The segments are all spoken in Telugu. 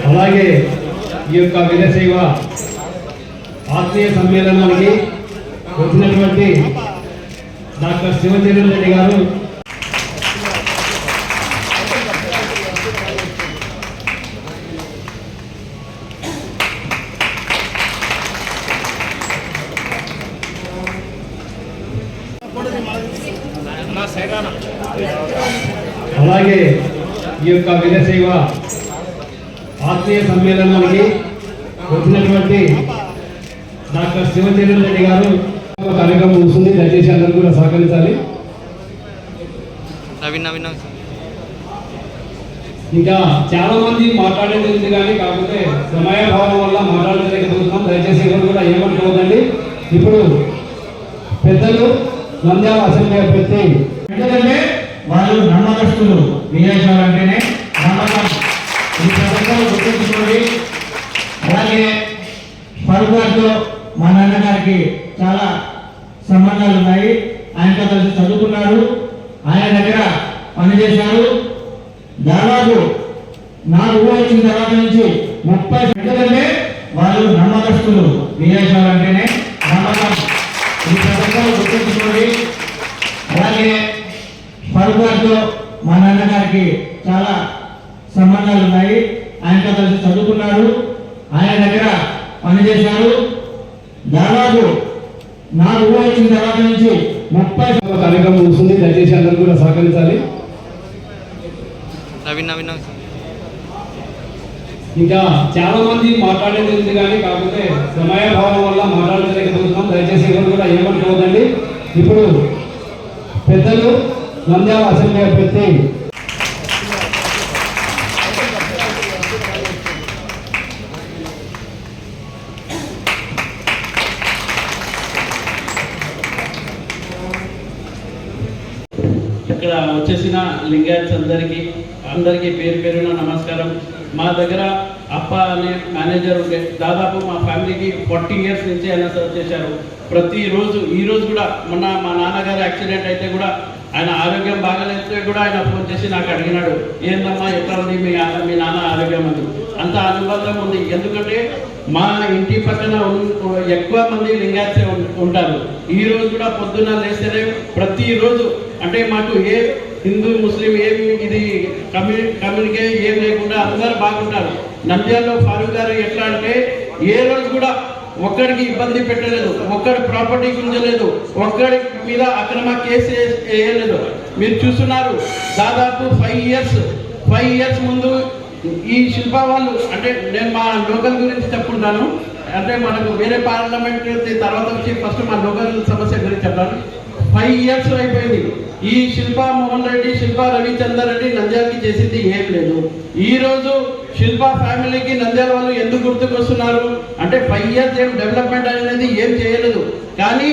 అలాగే ఈ యొక్క వీరశైవ ఆత్మీయ సమ్మేళనానికి వచ్చినటువంటి డాక్టర్ శివచరణ్ రెడ్డి గారు అలాగే ఈ యొక్క వీరశైవ ఆత్మీయ సమ్మేళనానికి వచ్చినటువంటి డాక్టర్ శివచరణ్ రెడ్డి గారు కార్యక్రమం ముగుస్తుంది. దయచేసి అందరూ కూడా సహకరించాలి. ఇంకా చాలా మంది మాట్లాడేది ఉంది కానీ కాకపోతే సమయాభావం వల్ల మాట్లాడలేకపోతున్నాం. దయచేసి ఎవరు కూడా ఏమనుకోవద్దండి. ఇప్పుడు పెద్దలు నంద్యాల అసెంబ్లీ అభ్యర్థి ఎందుకంటే వాళ్ళు నమ్మకస్తులు. విజయసాగర్ అంటేనే నమ్మకం. ఈ ప్రభుత్వం గుర్తుంచుకోండి. అలాగే ఫరూక్ మా నాన్నగారికి చాలా సంబంధాలు ఉన్నాయి. ఆయనతో కలిసి చదువుకున్నారు, ఆయన దగ్గర పనిచేశారు. దాదాపు నాకు ఊహ వచ్చిన తర్వాత నుంచి 30 ఎందుకంటే వాళ్ళు నమ్మకస్తులు. విజయసాగర్ అంటేనే నమ్మకం. ఈ ప్రభుత్వం గుర్తుంచుకోండి. అలాగే ఫరూక్ మా నాన్నగారికి చాలా సంబంధాలు ఉన్నాయి. ఆయనతో కలిసి చదువుకున్నారు, ఆయన దగ్గర పనిచేశారు. దాదాపు నాకు ఊహ వచ్చిన తర్వాత నుంచి 30 కార్యక్రమం ముగుస్తుంది. దయచేసి అందరూ కూడా సహకరించాలి. ఇంకా చాలా మంది మాట్లాడేది ఉంది కానీ కాకపోతే సమయాభావం వల్ల మాట్లాడలేకపోతున్నాం. దయచేసి ఎవరు కూడా ఏమనుకోవద్దండి. ఇప్పుడు పెద్దలు నంద్యాల అసెంబ్లీ అభ్యర్థి ఇక్కడ వచ్చేసిన లింగాయత్స్ అందరికీ పేరు పేరున నమస్కారం. మా దగ్గర అప్ప అనే మేనేజర్ ఉండే దాదాపు మా ఫ్యామిలీకి 40 years నుంచి ఆయన సర్వ్ చేశారు. ప్రతిరోజు ఈరోజు కూడా మొన్న మా నాన్నగారు యాక్సిడెంట్ అయితే కూడా ఆయన ఆరోగ్యం బాగాలేస్తే కూడా ఆయన ఫోన్ చేసి నాకు అడిగినాడు, ఏందమ్మా ఎట్లా ఉంది మీ నాన్న ఆరోగ్యం అని. అంత అనుబంధం ఉంది. ఎందుకంటే మా ఇంటి పక్కన ఎక్కువ మంది లింగాయత్సే ఉంటారు. ఈ రోజు కూడా పొద్దున్న లేస్తేనే ప్రతిరోజు అంటే మాకు ఏ హిందూ ముస్లిం ఏమి ఇది కమ్యూనికే ఏం లేకుండా అందరూ బాగుంటారు. నంద్యాలలో ఫారూక్ గారు ఎట్లా అంటే ఏ రోజు కూడా ఒక్కడికి ఇబ్బంది పెట్టలేదు, ఒక్కడి ప్రాపర్టీ గుంజలేదు, ఒక్కడి మీద అక్రమ కేసు వేయలేదు. మీరు చూస్తున్నారు దాదాపు 5 years ముందు ఈ శిల్ప వాళ్ళు అంటే నేను మా లోకల్ గురించి చెప్పుకుంటాను. అంటే మనకు వేరే పార్లమెంట్ తర్వాత వచ్చి ఫస్ట్ మా లోకల్ సమస్య గురించి చెప్తాను. 5 years అయిపోయింది. ఈ శిల్పా మోహన్ రెడ్డి, శిల్పా రవిచందర్ రెడ్డి నంద్యాలకి చేసింది ఏం లేదు. ఈ రోజు శిల్పా ఫ్యామిలీకి నంద్యాల వాళ్ళు ఎందుకు గుర్తుకొస్తున్నారు అంటే 5 years ఏం డెవలప్మెంట్ అనేది ఏం చేయలేదు. కానీ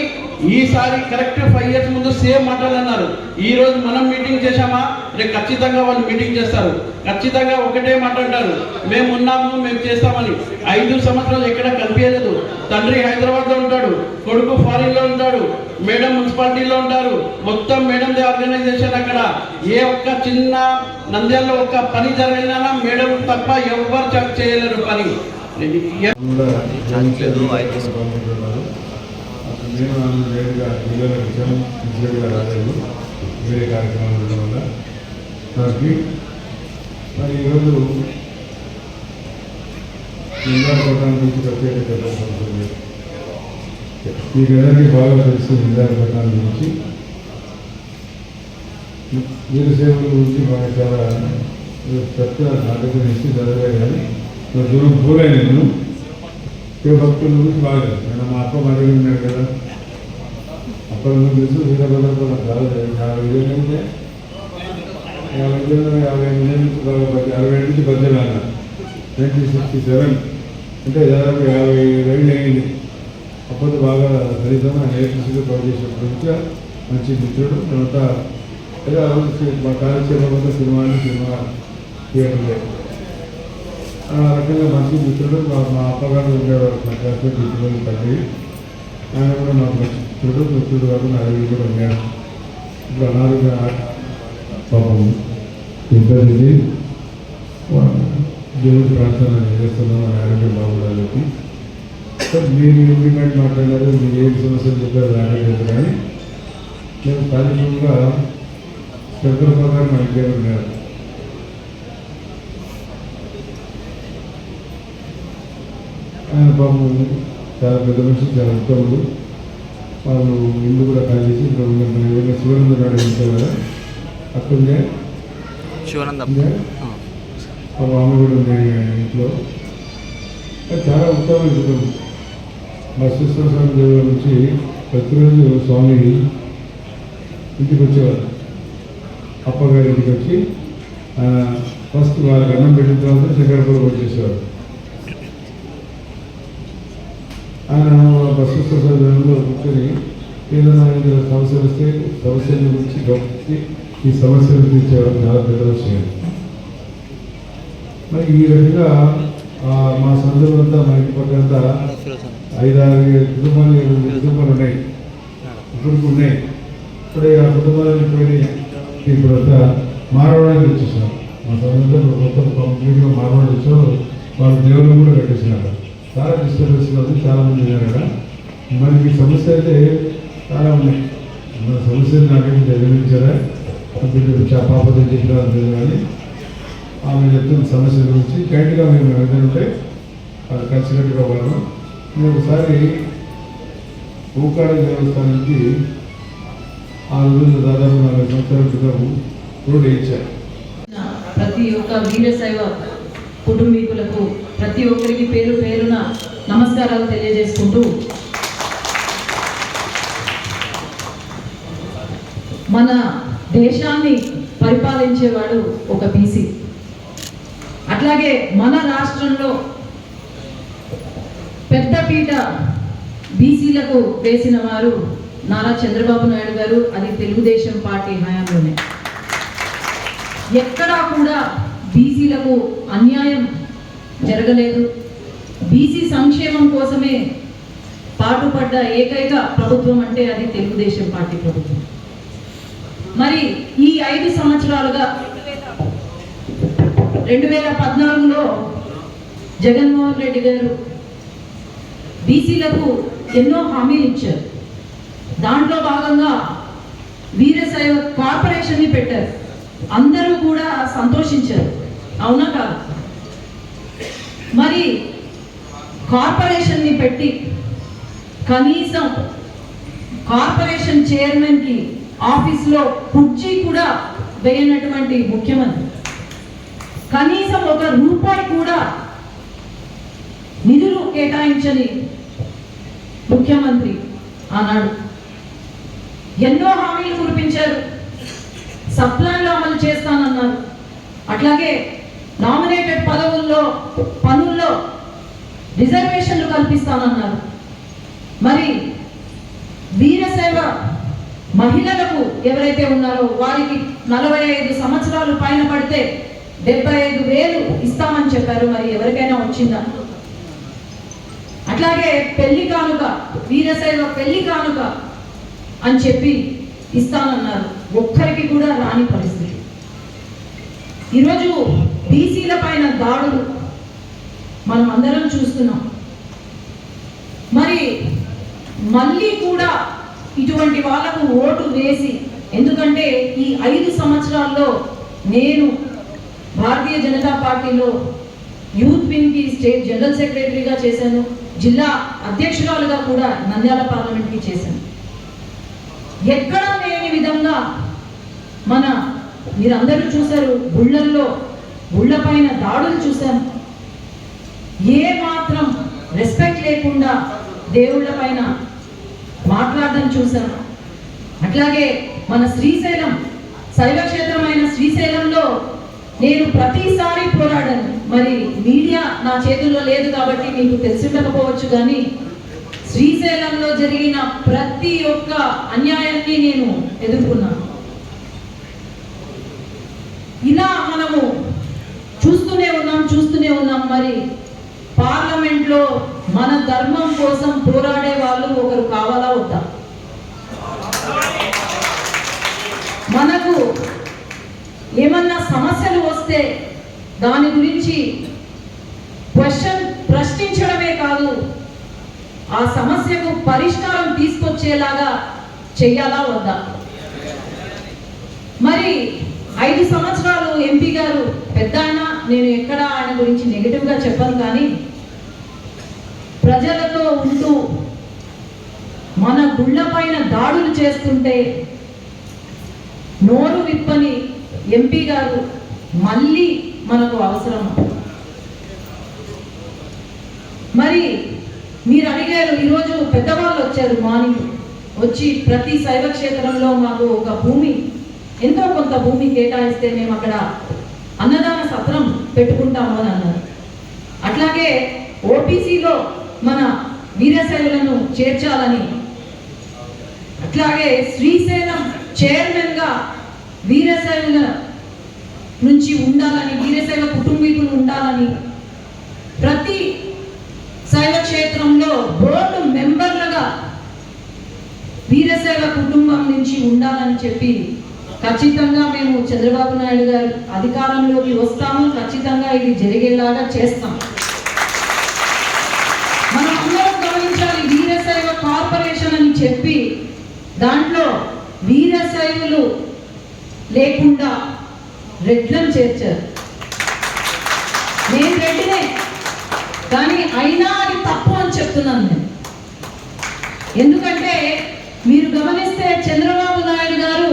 ఈసారి కరెక్ట్ 5 years ముందు సేమ్ మాటలు అన్నారు. ఈ రోజు మనం మీటింగ్ చేశామా, రేపు ఖచ్చితంగా వాళ్ళు మీటింగ్ చేస్తారు. ఖచ్చితంగా ఒకటే మాట అంటారు, మేము ఉన్నాము, మేము చేస్తామని. 5 సంవత్సరాలు ఎక్కడ కనిపించలేదు. తండ్రి హైదరాబాద్లో ఉంటాడు, కొడుకు ఫారిన్లో ఉంటాడు, మేడం మున్సిపాలిటీలో ఉంటారు. మొత్తం మేడంది ఆర్గనైజేషన్. అక్కడ ఏ ఒక్క చిన్న నంద్యాలలో ఒక్క పని జరిగినా మేడం తప్ప ఎవరు చెక్ చేయలేరు పని. నేను నేరుగా వీళ్ళ విషయం ఇన్సిడెంట్గా రాలేదు, వేరే కార్యక్రమం ఉండడం వల్ల నాకు మరి ఈరోజు ఇందాపట్నం నుంచి ప్రత్యేక చెప్పాల్సి మీకు అందరికీ బాగా తెలుసు. ఇందాపట్నం గురించి వీరసేవల గురించి మాకు చాలా పెద్ద నాటకం ఇచ్చి చదివే కానీ దూరం పోలే నేను భక్తుల గురించి బాగా నేను మా అప్ప మరీ ఉన్నాడు కదా, అప్పటి నుంచి తెలుసు. వీరభద్రతో నాకు రాలేదు. 50 ఏళ్ళు అంటే 55 నుంచి బాగా 60 నుంచి 18 అన్న 1967 అంటే దాదాపు 50 ఏళ్ళు అయింది. అప్పుడు బాగా దళితం ఆయన ఏపీసీలో పనిచేసినప్పటి నుంచి మంచి మిత్రుడు. మేమంతా మా కాలక్షేపంతో సినిమా థియేటర్లే ఆ రకంగా మంచి మిత్రుడు. మా అప్పగారు ఉండేవారు మా క్లాస్మేట్ మిత్రులు తండ్రి. ఆయన కూడా నాకు మంచి మిత్రుడు కాకుండా ఆయన కూడా ఉన్నాడు. ఇప్పుడు అనారోగ్య పాపము ఇబ్బంది దేవుడి ప్రార్థన చేస్తున్నాం, మన ఆరోగ్యం బాగుండాలి చెప్పి. మీరు ఇంప్లిమెంట్ మాట్లాడారు, మీరు ఏం సమస్యలు చెప్పారు రాలేదు, కానీ మేము స్థానికంగా పెద్దల ప్రకారం మా ఇంట్లో ఉన్నారు. ఆయన పాపం చాలా పెద్ద మనిషి, చాలా ఉత్తముడు. వాళ్ళు ఇల్లు కూడా ఖాళీ చేసి ఇక్కడ ఉన్న శివనంద నాడు ఇంట్లో కదా అక్కడే ఆమె కూడా ఉంది ఇంట్లో. చాలా ఉత్తమమైన కుటుంబం. బసవేశ్వర స్వామి దేవుల నుంచి ప్రతిరోజు స్వామి ఇంటికి వచ్చేవారు. అప్పగారి ఇంటికి వచ్చి ఫస్ట్ వాళ్ళకి అన్నం పెట్టిన తర్వాత శంకరపురం వచ్చేసేవారు. ఆయన బసవేశ్వర స్వామి దేవుల్లో కూర్చొని ఏదైనా సమస్య వస్తే సమస్యల గురించి గమనించి ఈ సమస్యలు తీర్చేవారు. చాలా పెద్ద విషయం. మరి ఈ రకంగా మా సందులంతా మా ఇంటి పక్కంతా 5-6 కుటుంబాలు ఉన్నాయి, ఇప్పటికి ఉన్నాయి. ఇప్పుడే ఆ కుటుంబాలను పోయి ఇప్పుడంతా మార్వాడికి వచ్చేసాం. మా సందులో మొత్తం కంప్లీట్గా మార్వాడి వచ్చాం. వాళ్ళ దేవుళ్ళు కూడా కట్టేసినారు. చాలా డిస్టర్బెన్స్గా ఉంది, చాలామంది ఉన్నారు కదా. మరి మీ సమస్య అయితే చాలా ఉన్నాయి. మన సమస్యలు నాకేమి ఎదిరించారా పాపతో చెప్పినా కానీ ఆమె చెప్తున్న సమస్య గురించి గైడ్గా మేము ఏదంటే అది కలిసినట్టుగా వాళ్ళం. నేను ఒకసారి ఊకాడ దేవస్థానానికి ఆ రోజుల్లో దాదాపు 4 సంవత్సరాల క్రితం రోడ్డు వేయించారు. ప్రతి ఒక్క వీరశైవ కుటుంబీకులకు ప్రతి ఒక్కరికి పేరు పేరున నమస్కారాలు తెలియజేసుకుంటూ, మన దేశాన్ని పరిపాలించేవాడు ఒక బీసీ. అట్లాగే మన రాష్ట్రంలో పెద్దపీట బీసీలకు వేసిన వారు నారా చంద్రబాబు నాయుడు గారు. అది తెలుగుదేశం పార్టీ హయాంలోనే. ఎక్కడా కూడా బీసీలకు అన్యాయం జరగలేదు. బీసీ సంక్షేమం కోసమే పాటుపడ్డ ఏకైక ప్రభుత్వం అంటే అది తెలుగుదేశం పార్టీ ప్రభుత్వం. మరి ఈ 5 సంవత్సరాలుగా 2014లో జగన్మోహన్ రెడ్డి గారు బీసీలకు ఎన్నో హామీలు ఇచ్చారు. దాంట్లో భాగంగా వీరశైవ కార్పొరేషన్ని పెట్టారు. అందరూ కూడా సంతోషించారు, అవునా కాదు? మరి కార్పొరేషన్ని పెట్టి కనీసం కార్పొరేషన్ చైర్మన్కి ఆఫీస్లో కుర్చీ కూడా వేయనటువంటి ముఖ్యమంత్రి, కనీసం 1 రూపాయి కూడా నిధులు కేటాయించని ముఖ్యమంత్రి ఆనాడు. ఎన్నో హామీలు కురిపించారు. సప్లాన్లు అమలు చేస్తానన్నారు. అట్లాగే నామినేటెడ్ పనుల్లో రిజర్వేషన్లు కల్పిస్తానన్నారు. మరి వీరశైవ మహిళలకు ఎవరైతే ఉన్నారో వారికి 45 సంవత్సరాలు పైన పడితే 75,000 ఇస్తామని చెప్పారు. మరి ఎవరికైనా వచ్చిందా? అట్లాగే పెళ్లి కానుక, వీరశైవ పెళ్లి కానుక అని చెప్పి ఇస్తానన్నారు. ఒక్కరికి కూడా రాని పరిస్థితి. ఈరోజు బీసీల పైన దాడులు మనం అందరం చూస్తున్నాం. మరి మళ్ళీ కూడా ఇటువంటి వాళ్ళకు ఓటు వేసి, ఎందుకంటే ఈ 5 సంవత్సరాల్లో నేను భారతీయ జనతా పార్టీలో యూత్ వింగ్కి స్టేట్ జనరల్ సెక్రటరీగా చేశాను. జిల్లా అధ్యక్షురాలుగా కూడా నంద్యాల పార్లమెంట్కి చేశాను. ఎక్కడా లేని విధంగా మీరందరూ చూశారు. గుళ్ళ పైన దాడులు చూశాను. ఏ మాత్రం రెస్పెక్ట్ లేకుండా దేవుళ్ళ పైన మాట్లాడడం చూశాను. అట్లాగే మన శ్రీశైలం శైవక్షేత్రమైన శ్రీశైలంలో నేను ప్రతిసారి పోరాడాను. మరి మీడియా నా చేతుల్లో లేదు కాబట్టి మీకు తెలిసి ఉండకపోవచ్చు, కానీ శ్రీశైలంలో జరిగిన ప్రతి ఒక్క అన్యాయాన్ని నేను ఎదుర్కొన్నాను. ఇలా మనము చూస్తూనే ఉన్నాం. మరి పార్లమెంట్లో మన ధర్మం కోసం పోరాడే వాళ్ళు ఒకరు కావాలా వద్దా? మనకు ఏమన్నా సమస్యలు వస్తే దాని గురించి ప్రశ్నించడమే కాదు, ఆ సమస్యకు పరిష్కారం తీసుకొచ్చేలాగా చెయ్యాలా వద్దా? మరి 5 సంవత్సరాలు ఎంపీ గారు పెద్ద ఆయన, నేను ఎక్కడ ఆయన గురించి నెగిటివ్గా చెప్పను, కానీ ప్రజలతో ఉంటూ మన గుళ్ళ పైన దాడులు చేస్తుంటే నోరు విప్పని ఎంపీ గారు మళ్ళీ మనకు అవసరం. మరి మీరు అడిగారు, ఈరోజు పెద్దవాళ్ళు వచ్చారు, మార్నింగ్ వచ్చి ప్రతి శైవ క్షేత్రంలో మాకు ఒక భూమి, ఎంతో కొంత భూమి కేటాయిస్తే మేము అక్కడ అన్నదాన సత్రం పెట్టుకుంటాము అని అన్నారు. అట్లాగే ఓబీసీలో మన వీరశైవులను చేర్చాలని, అట్లాగే శ్రీశైలం చైర్మన్గా వీరశైవుల నుంచి ఉండాలని, వీరశైవ కుటుంబీకులు ఉండాలని, ప్రతి శైవ క్షేత్రంలో బోర్డు మెంబర్లుగా వీరశైవ కుటుంబం నుంచి ఉండాలని చెప్పి ఖచ్చితంగా మేము చంద్రబాబు నాయుడు గారు అధికారంలోకి వస్తాము, ఖచ్చితంగా ఇది జరిగేలాగా చేస్తాం. మనం అందరం గమనించాలి, వీరశైవ కార్పొరేషన్ అని చెప్పి దాంట్లో వీరశైవులు లేకుండా రెడ్లను చేర్చారు. నేను రెడ్డినే, కానీ అయినా అది తప్పు అని చెప్తున్నాను నేను. ఎందుకంటే మీరు గమనిస్తే చంద్రబాబు నాయుడు గారు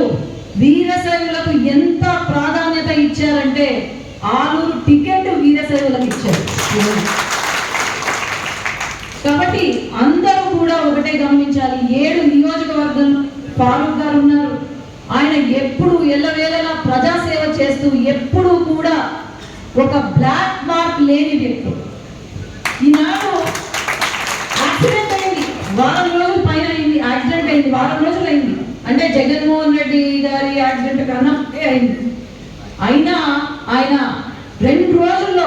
వీరశైవులకు ఎంత ప్రాధాన్యత ఇచ్చారంటే ఆలూరు టికెట్ వీరశైవులకు ఇచ్చారు. కాబట్టి అందరూ కూడా ఒకటే గమనించాలి, 7 నియోజకవర్గం ఫారూక్ గారు ఉన్నారు. ఆయన ఎప్పుడు ఎల్లవేళలా ప్రజాసేవ చేస్తూ ఎప్పుడు కూడా ఒక బ్లాక్ మార్క్ లేని వ్యక్తి. ఈనాడు యాక్సిడెంట్ అయింది, వారం రోజుల పైన అయింది, యాక్సిడెంట్ అయింది, వారం రోజులు అయింది అంటే జగన్మోహన్ రెడ్డి గారి యాక్సిడెంట్ కన్నా అయింది. అయినా ఆయన 2 రోజుల్లో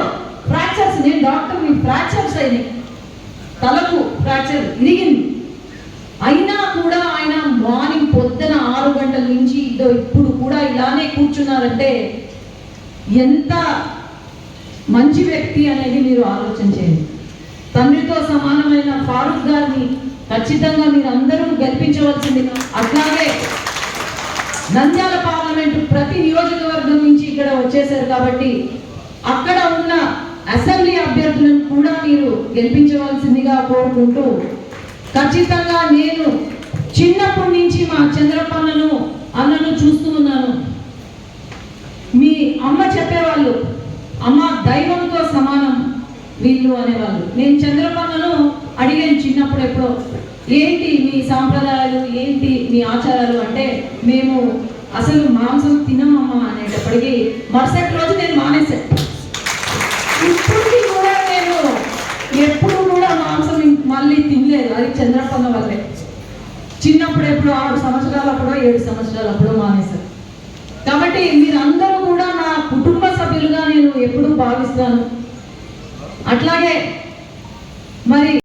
ఫ్రాక్చర్స్, నేను డాక్టర్ని, ఫ్రాక్చర్స్ అయినాయి, తలకు ఫ్రాక్చర్ ఇరిగింది. అయినా కూడా ఆయన మార్నింగ్ పొద్దున 6 గంటల నుంచి ఇప్పుడు కూడా ఇలానే కూర్చున్నారంటే ఎంత మంచి వ్యక్తి అనేది మీరు ఆలోచన చేయండి. తండ్రితో సమానమైన ఫారూక్ గారిని ఖచ్చితంగా మీరు అందరూ గెలిపించవలసింది. అట్లాగే నంద్యాల పార్లమెంటు ప్రతి నియోజకవర్గం నుంచి ఇక్కడ వచ్చేసారు కాబట్టి అక్కడ ఉన్న అసెంబ్లీ అభ్యర్థులను కూడా మీరు గెలిపించవలసిందిగా కోరుకుంటూ, ఖచ్చితంగా నేను చిన్నప్పటి నుంచి మా చంద్రప్పన్నను అన్నను చూస్తూ ఉన్నాను. మీ అమ్మ చెప్పేవాళ్ళు, అమ్మ దైవంతో సమానం వీళ్ళు అనేవాళ్ళు. నేను చంద్రప్పన్నను అడిగాను చిన్నప్పుడు ఎప్పుడో, ఏంటి మీ సాంప్రదాయాలు, ఏంటి మీ ఆచారాలు అంటే, మేము అసలు మాంసం తినమమ్మా అనేటప్పటికీ మరుసటి రోజు నేను మానేశాను. ఇప్పటికీ కూడా నేను ఎప్పుడు కూడా మాంసం మళ్ళీ తినలేదు. అది చంద్రప్పన్న వల్లే. చిన్నప్పుడు ఎప్పుడు 6 సంవత్సరాలప్పుడో 7 సంవత్సరాలప్పుడో మానేశారు. కాబట్టి మీరందరూ కూడా నా కుటుంబ సభ్యులుగా నేను ఎప్పుడూ భావిస్తాను. అట్లాగే మరి